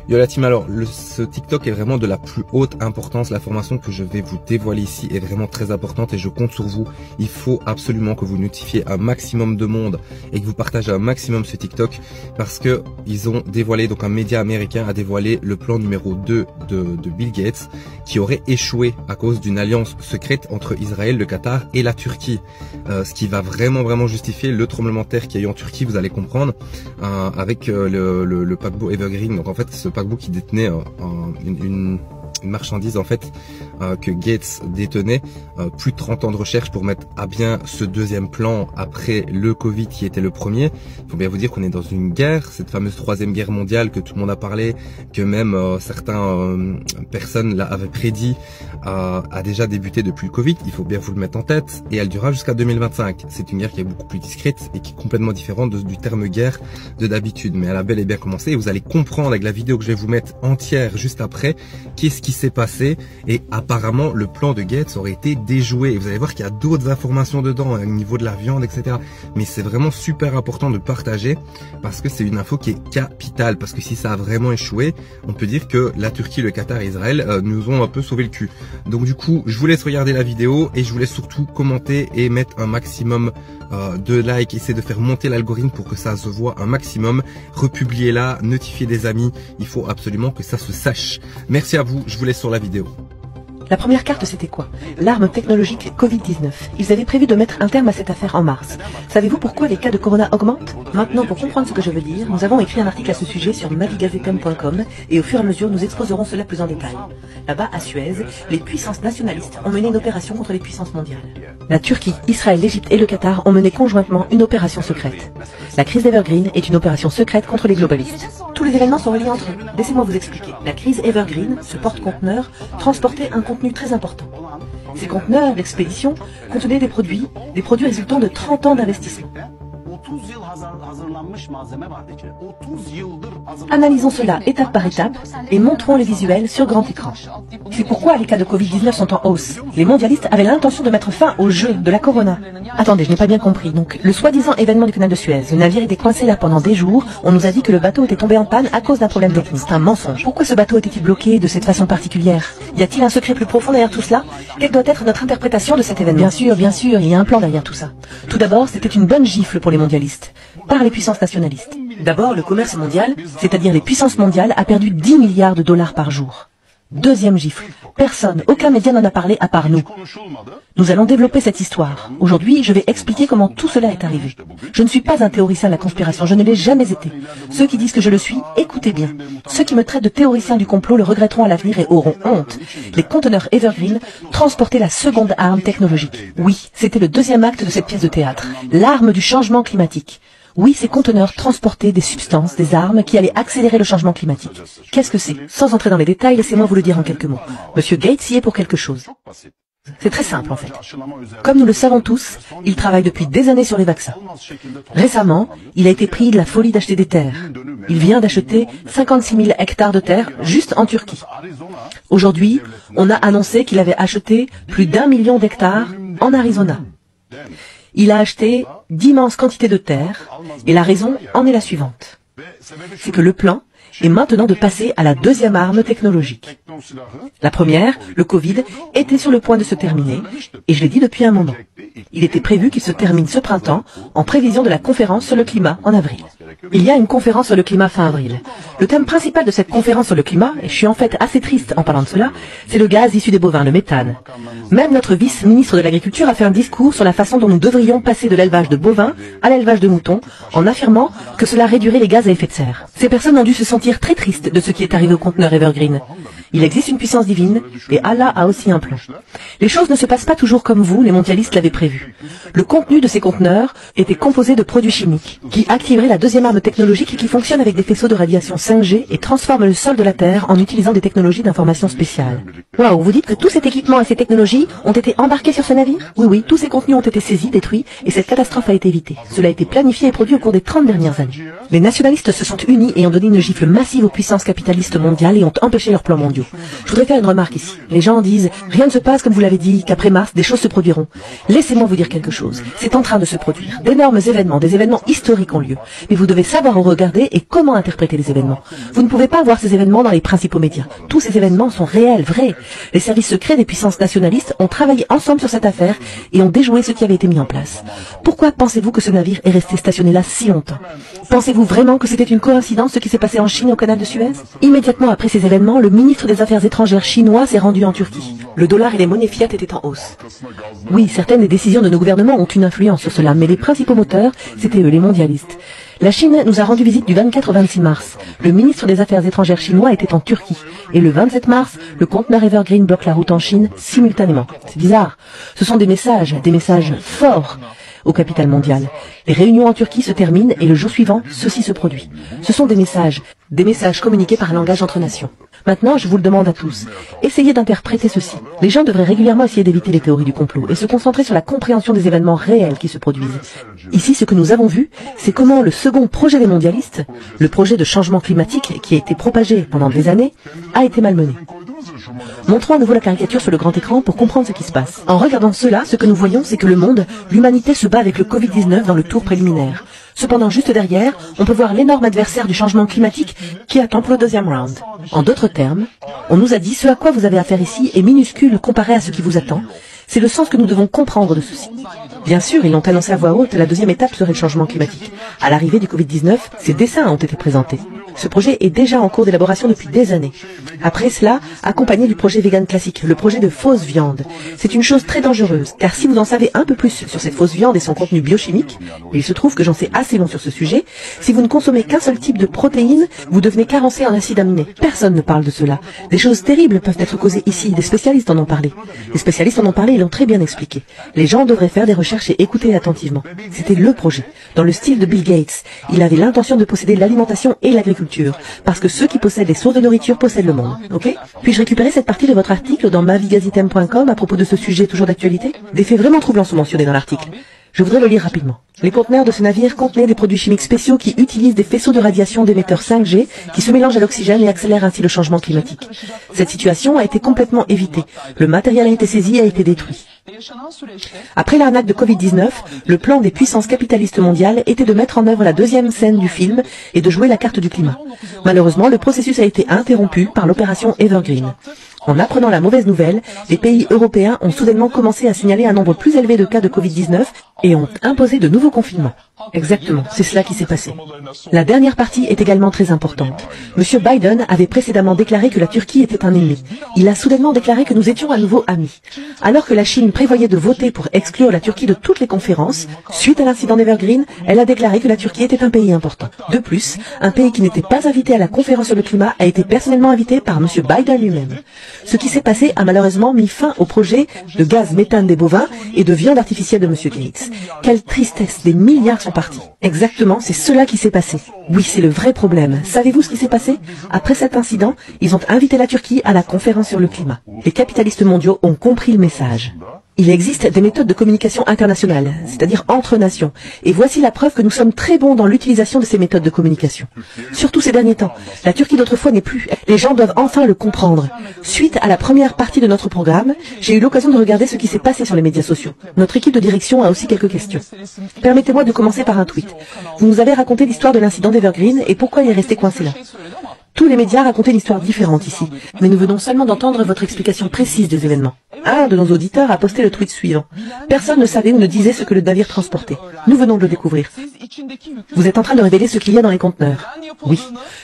Yo la team, alors ce TikTok est vraiment de la plus haute importance. L'information que je vais vous dévoiler ici est vraiment très importante et je compte sur vous. Il faut absolument que vous notifiez un maximum de monde et que vous partagez un maximum ce TikTok parce que ils ont dévoilé, donc un média américain a dévoilé le plan numéro 2 de Bill Gates qui aurait échoué à cause d'une alliance secrète entre Israël, le Qatar et la Turquie. Ce qui va vraiment justifier le tremblement de terre qu'il y a eu en Turquie, vous allez comprendre, avec le paquebot Evergreen. Donc en fait ce paquebot qui détenait une marchandise en fait que Gates détenait, plus de 30 ans de recherche pour mettre à bien ce deuxième plan après le Covid qui était le premier. Il faut bien vous dire qu'on est dans une guerre, cette fameuse troisième guerre mondiale que tout le monde a parlé, que même certaines personnes là avaient prédit, a déjà débuté depuis le Covid. Il faut bien vous le mettre en tête et elle durera jusqu'à 2025. C'est une guerre qui est beaucoup plus discrète et qui est complètement différente du terme guerre de d'habitude, mais elle a bel et bien commencé et vous allez comprendre avec la vidéo que je vais vous mettre entière juste après qu'est-ce qui s'est passé. Et apparemment le plan de Gates aurait été déjoué et vous allez voir qu'il y a d'autres informations dedans au niveau de la viande, etc. Mais c'est vraiment super important de partager parce que c'est une info qui est capitale, parce que si ça a vraiment échoué, on peut dire que la Turquie, le Qatar et Israël nous ont un peu sauvé le cul. Donc du coup je vous laisse regarder la vidéo et je vous laisse surtout commenter et mettre un maximum de likes, essayer de faire monter l'algorithme pour que ça se voit un maximum, republiez-la, notifiez des amis, il faut absolument que ça se sache. Merci à vous, je vous laisse sur la vidéo. La première carte, c'était quoi? L'arme technologique Covid-19. Ils avaient prévu de mettre un terme à cette affaire en mars. Savez-vous pourquoi les cas de corona augmentent? Maintenant, pour comprendre ce que je veux dire, nous avons écrit un article à ce sujet sur navigazetem.com et au fur et à mesure, nous exposerons cela plus en détail. Là-bas, à Suez, les puissances nationalistes ont mené une opération contre les puissances mondiales. La Turquie, Israël, l'Égypte et le Qatar ont mené conjointement une opération secrète. La crise Evergreen est une opération secrète contre les globalistes. Tous les événements sont reliés entre eux. Laissez-moi vous expliquer. La crise Evergreen, ce porte-conteneur, transportait un contenu très important. Ces conteneurs d'expédition contenaient des produits résultant de 30 ans d'investissement. Analysons cela étape par étape et montrons les visuels sur grand écran. C'est pourquoi les cas de Covid-19 sont en hausse. Les mondialistes avaient l'intention de mettre fin au jeu de la corona. Attendez, je n'ai pas bien compris. Donc, le soi-disant événement du canal de Suez, le navire était coincé là pendant des jours. On nous a dit que le bateau était tombé en panne à cause d'un problème technique. C'est un mensonge. Pourquoi ce bateau était-il bloqué de cette façon particulière? Y a-t-il un secret plus profond derrière tout cela? Quelle doit être notre interprétation de cet événement? Bien sûr, il y a un plan derrière tout ça. Tout d'abord, c'était une bonne gifle pour les mondialistes, par les puissances nationalistes. D'abord, le commerce mondial, c'est-à-dire les puissances mondiales, a perdu 10 milliards de dollars par jour. Deuxième gifle. Personne, aucun média n'en a parlé à part nous. Nous allons développer cette histoire. Aujourd'hui, je vais expliquer comment tout cela est arrivé. Je ne suis pas un théoricien de la conspiration, je ne l'ai jamais été. Ceux qui disent que je le suis, écoutez bien. Ceux qui me traitent de théoricien du complot le regretteront à l'avenir et auront honte. Les conteneurs Evergreen transportaient la seconde arme technologique. Oui, c'était le deuxième acte de cette pièce de théâtre. L'arme du changement climatique. Oui, ces conteneurs transportaient des substances, des armes qui allaient accélérer le changement climatique. Qu'est-ce que c'est? Sans entrer dans les détails, laissez-moi vous le dire en quelques mots. Monsieur Gates y est pour quelque chose. C'est très simple en fait. Comme nous le savons tous, il travaille depuis des années sur les vaccins. Récemment, il a été pris de la folie d'acheter des terres. Il vient d'acheter 56 000 hectares de terre juste en Turquie. Aujourd'hui, on a annoncé qu'il avait acheté plus d'1 million d'hectares en Arizona. Il a acheté d'immenses quantités de terre et la raison en est la suivante. C'est que le plan est maintenant de passer à la deuxième arme technologique. La première, le Covid, était sur le point de se terminer et je l'ai dit depuis un moment. Il était prévu qu'il se termine ce printemps en prévision de la conférence sur le climat en avril. Il y a une conférence sur le climat fin avril. Le thème principal de cette conférence sur le climat, et je suis en fait assez triste en parlant de cela, c'est le gaz issu des bovins, le méthane. Même notre vice-ministre de l'Agriculture a fait un discours sur la façon dont nous devrions passer de l'élevage de bovins à l'élevage de moutons, en affirmant que cela réduirait les gaz à effet de serre. Ces personnes ont dû se sentir très tristes de ce qui est arrivé au conteneur Evergreen. Il existe une puissance divine, et Allah a aussi un plan. Les choses ne se passent pas toujours comme vous, les mondialistes, l'avaient prévu. Le contenu de ces conteneurs était composé de produits chimiques, qui activeraient la deuxième arme technologique et qui fonctionne avec des faisceaux de radiation 5G et transforment le sol de la Terre en utilisant des technologies d'information spéciales. Waouh, vous dites que tous ces équipements et ces technologies ont été embarqués sur ce navire? Oui, tous ces contenus ont été saisis, détruits, et cette catastrophe a été évitée. Cela a été planifié et produit au cours des 30 dernières années. Les nationalistes se sont unis et ont donné une gifle massive aux puissances capitalistes mondiales et ont empêché leurs plans mondiaux. Je voudrais faire une remarque ici. Les gens disent, rien ne se passe comme vous l'avez dit, qu'après mars, des choses se produiront. Laissez-moi vous dire quelque chose. C'est en train de se produire. D'énormes événements, des événements historiques ont lieu. Mais vous devez savoir où regarder et comment interpréter les événements. Vous ne pouvez pas voir ces événements dans les principaux médias. Tous ces événements sont réels, vrais. Les services secrets des puissances nationalistes ont travaillé ensemble sur cette affaire et ont déjoué ce qui avait été mis en place. Pourquoi pensez-vous que ce navire est resté stationné là si longtemps? Pensez-vous vraiment que c'était une coïncidence ce qui s'est passé en Chine au canal de Suez? Immédiatement après ces événements, le ministre des Affaires étrangères chinois s'est rendu en Turquie. Le dollar et les monnaies fiat étaient en hausse. Oui, certaines des décisions de nos gouvernements ont une influence sur cela, mais les principaux moteurs, c'était eux, les mondialistes. La Chine nous a rendu visite du 24 au 26 mars. Le ministre des Affaires étrangères chinois était en Turquie. Et le 27 mars, le conteneur Evergreen bloque la route en Chine simultanément. C'est bizarre. Ce sont des messages forts au capital mondial. Les réunions en Turquie se terminent et le jour suivant, ceci se produit. Ce sont des messages communiqués par un langage entre nations. Maintenant, je vous le demande à tous. Essayez d'interpréter ceci. Les gens devraient régulièrement essayer d'éviter les théories du complot et se concentrer sur la compréhension des événements réels qui se produisent. Ici, ce que nous avons vu, c'est comment le second projet des mondialistes, le projet de changement climatique qui a été propagé pendant des années, a été malmené. Montrons à nouveau la caricature sur le grand écran pour comprendre ce qui se passe. En regardant cela, ce que nous voyons, c'est que le monde, l'humanité se bat avec le Covid-19 dans le tour préliminaire. Cependant, juste derrière, on peut voir l'énorme adversaire du changement climatique qui attend pour le deuxième round. En d'autres termes, on nous a dit ce à quoi vous avez affaire ici est minuscule comparé à ce qui vous attend. C'est le sens que nous devons comprendre de ceci. Bien sûr, ils l'ont annoncé à voix haute, la deuxième étape serait le changement climatique. À l'arrivée du Covid-19, ces dessins ont été présentés. Ce projet est déjà en cours d'élaboration depuis des années. Après cela, accompagné du projet vegan classique, le projet de fausse viande. C'est une chose très dangereuse, car si vous en savez un peu plus sur cette fausse viande et son contenu biochimique, et il se trouve que j'en sais assez long sur ce sujet, si vous ne consommez qu'un seul type de protéines, vous devenez carencé en acides aminés. Personne ne parle de cela. Des choses terribles peuvent être causées ici, des spécialistes en ont parlé. Les spécialistes en ont parlé et l'ont très bien expliqué. Les gens devraient faire des recherches et écouter attentivement. C'était le projet. Dans le style de Bill Gates, il avait l'intention de posséder l'alimentation et l'agriculture, parce que ceux qui possèdent les sources de nourriture possèdent le monde. Ok? Puis-je récupérer cette partie de votre article dans mavigazitem.com à propos de ce sujet toujours d'actualité? Des faits vraiment troublants sont mentionnés dans l'article. Je voudrais le lire rapidement. Les conteneurs de ce navire contenaient des produits chimiques spéciaux qui utilisent des faisceaux de radiation d'émetteurs 5G qui se mélangent à l'oxygène et accélèrent ainsi le changement climatique. Cette situation a été complètement évitée. Le matériel a été saisi et a été détruit. Après l'arnaque de Covid-19, le plan des puissances capitalistes mondiales était de mettre en œuvre la deuxième scène du film et de jouer la carte du climat. Malheureusement, le processus a été interrompu par l'opération Evergreen. En apprenant la mauvaise nouvelle, les pays européens ont soudainement commencé à signaler un nombre plus élevé de cas de Covid-19 et ont imposé de nouveaux confinements. Exactement, c'est cela qui s'est passé. La dernière partie est également très importante. Monsieur Biden avait précédemment déclaré que la Turquie était un ennemi. Il a soudainement déclaré que nous étions à nouveau amis. Alors que la Chine prévoyait de voter pour exclure la Turquie de toutes les conférences, suite à l'incident d'Evergreen, elle a déclaré que la Turquie était un pays important. De plus, un pays qui n'était pas invité à la conférence sur le climat a été personnellement invité par Monsieur Biden lui-même. Ce qui s'est passé a malheureusement mis fin au projet de gaz méthane des bovins et de viande artificielle de Monsieur Gates. Quelle tristesse, des milliards sont partis. Exactement, c'est cela qui s'est passé. Oui, c'est le vrai problème. Savez-vous ce qui s'est passé? Après cet incident, ils ont invité la Turquie à la conférence sur le climat. Les capitalistes mondiaux ont compris le message. Il existe des méthodes de communication internationales, c'est-à-dire entre nations. Et voici la preuve que nous sommes très bons dans l'utilisation de ces méthodes de communication. Surtout ces derniers temps. La Turquie d'autrefois n'est plus. Les gens doivent enfin le comprendre. Suite à la première partie de notre programme, j'ai eu l'occasion de regarder ce qui s'est passé sur les médias sociaux. Notre équipe de direction a aussi quelques questions. Permettez-moi de commencer par un tweet. Vous nous avez raconté l'histoire de l'incident d'Evergreen et pourquoi il est resté coincé là. Tous les médias racontaient une histoire différente ici, mais nous venons seulement d'entendre votre explication précise des événements. Un de nos auditeurs a posté le tweet suivant. Personne ne savait ou ne disait ce que le navire transportait. Nous venons de le découvrir. Vous êtes en train de révéler ce qu'il y a dans les conteneurs. Oui.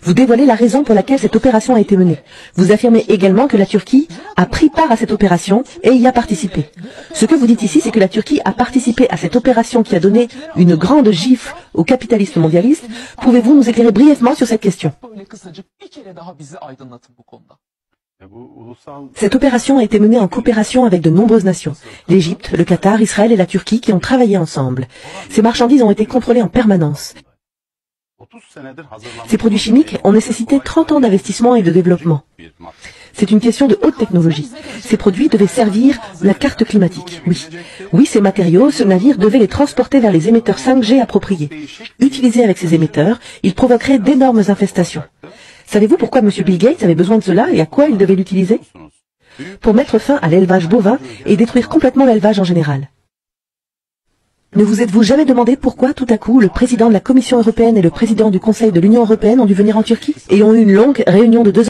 Vous dévoilez la raison pour laquelle cette opération a été menée. Vous affirmez également que la Turquie a pris part à cette opération et y a participé. Ce que vous dites ici, c'est que la Turquie a participé à cette opération qui a donné une grande gifle aux capitalistes mondialistes. Pouvez-vous nous éclairer brièvement sur cette question? Cette opération a été menée en coopération avec de nombreuses nations. L'Égypte, le Qatar, Israël et la Turquie qui ont travaillé ensemble. Ces marchandises ont été contrôlées en permanence. Ces produits chimiques ont nécessité 30 ans d'investissement et de développement. C'est une question de haute technologie. Ces produits devaient servir la carte climatique. Oui. Oui, ces matériaux, ce navire devait les transporter vers les émetteurs 5G appropriés. Utilisés avec ces émetteurs, ils provoqueraient d'énormes infestations. Savez-vous pourquoi M. Bill Gates avait besoin de cela et à quoi il devait l'utiliser? Pour mettre fin à l'élevage bovin et détruire complètement l'élevage en général. Ne vous êtes-vous jamais demandé pourquoi tout à coup le président de la Commission européenne et le président du Conseil de l'Union européenne ont dû venir en Turquie et ont eu une longue réunion de 2 heures?